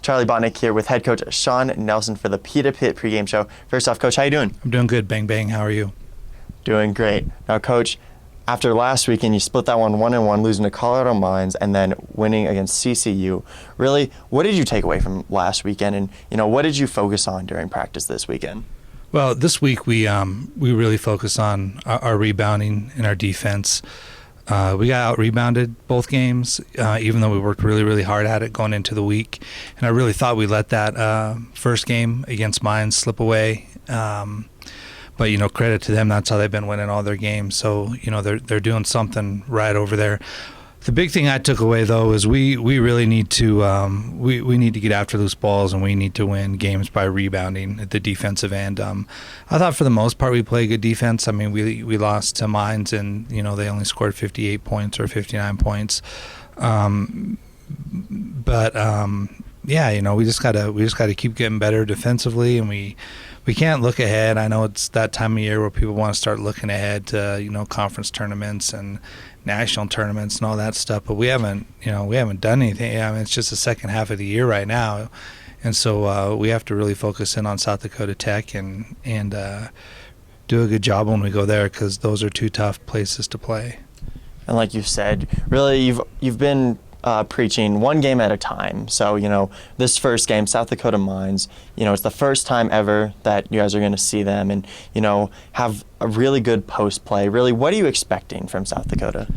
Charlie Botnick here with head coach Shawn Nelson for the Pita Pit pregame show. First off, Coach, how you doing? I'm doing good, Bang Bang. How are you? Doing great. Now, Coach, after last weekend, you split that one 1-1, losing to Colorado Mines and then winning against CCU. Really, what did you take away from last weekend, and what did you focus on during practice this weekend? Well, this week we really focus on our rebounding and our defense. We got out-rebounded both games, even though we worked really, really hard at it going into the week. And I really thought we let that first game against Mines slip away. But, credit to them, that's how they've been winning all their games. So, they're doing something right over there. The big thing I took away, though, is we really need to we need to get after loose balls, and we need to win games by rebounding at the defensive end. I thought for the most part we played good defense. I mean, we lost to Mines, and they only scored 58 points or 59 points. We just gotta keep getting better defensively, and we can't look ahead. I know it's that time of year where people want to start looking ahead to conference tournaments and national tournaments and all that stuff, but we haven't done anything. I mean, it's just the second half of the year right now, and so we have to really focus in on South Dakota Tech and do a good job when we go there, because those are two tough places to play. And like you said, really you've been preaching one game at a time. So, this first game, South Dakota Mines, it's the first time ever that you guys are going to see them and, have a really good post play. Really, what are you expecting from South Dakota?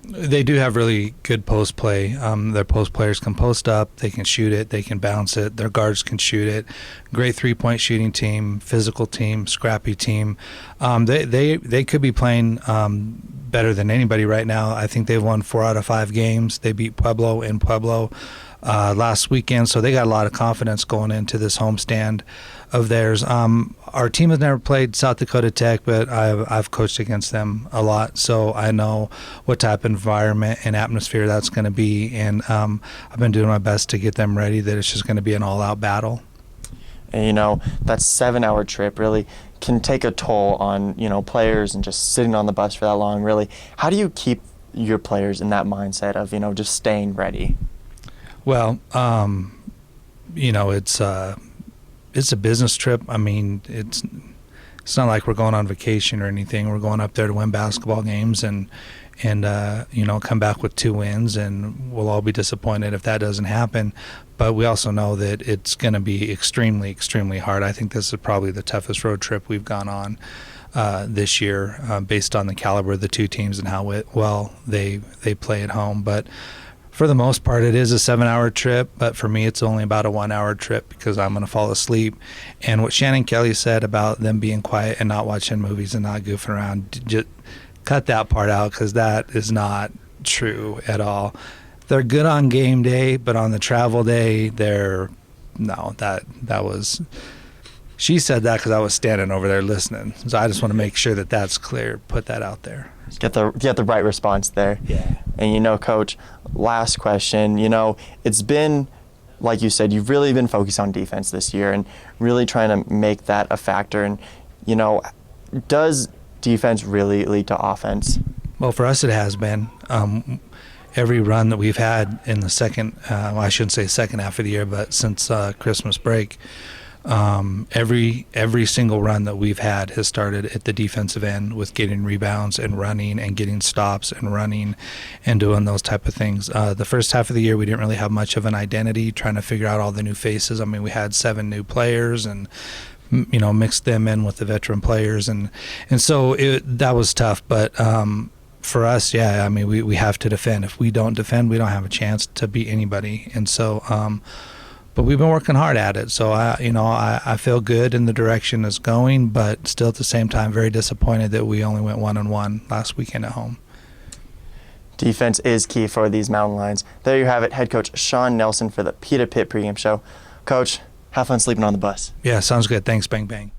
They do have really good post play. Their post players can post up, they can shoot it, they can bounce it, their guards can shoot it. Great three-point shooting team, physical team, scrappy team. They could be playing better than anybody right now. I think they've won 4 out of 5 games. They beat Pueblo in Pueblo last weekend, so they got a lot of confidence going into this homestand of theirs. Our team has never played South Dakota Tech, but I've coached against them a lot, so I know what type of environment and atmosphere that's going to be, and I've been doing my best to get them ready that it's just going to be an all-out battle. And, that 7-hour trip really can take a toll on, players, and just sitting on the bus for that long. Really, how do you keep your players in that mindset of, just staying ready? Well, it's a business trip. I mean, it's not like we're going on vacation or anything. We're going up there to win basketball games and come back with 2 wins, and we'll all be disappointed if that doesn't happen. But we also know that it's going to be extremely, extremely hard. I think this is probably the toughest road trip we've gone on this year, based on the caliber of the two teams and how well they play at home. But for the most part, it is a 7-hour trip, but for me, it's only about a 1-hour trip because I'm going to fall asleep. And what Shannon Kelly said about them being quiet and not watching movies and not goofing around, just cut that part out, because that is not true at all. They're good on game day, but on the travel day, that was. She said that because I was standing over there listening. So I just want to make sure that that's clear. Put that out there. Get the right response there. Yeah. And Coach, last question. It's been, like you said, you've really been focused on defense this year and really trying to make that a factor. And does defense really lead to offense? Well, for us, it has been. Every run that we've had in the second, I shouldn't say second half of the year, but since Christmas break. Every single run that we've had has started at the defensive end with getting rebounds and running and getting stops and running and doing those type of things. The first half of the year, we didn't really have much of an identity, trying to figure out all the new faces. I mean, we had 7 new players and mixed them in with the veteran players, and so that was tough. But for us, yeah, I mean, we have to defend. If we don't defend, we don't have a chance to beat anybody. And so but we've been working hard at it, so I feel good in the direction it's going, but still at the same time very disappointed that we only went 1-1 last weekend at home. Defense is key for these Mountain Lions. There you have it, head coach Shawn Nelson for the Pita Pit pregame show. Coach, have fun sleeping on the bus. Yeah, sounds good. Thanks, Bang Bang.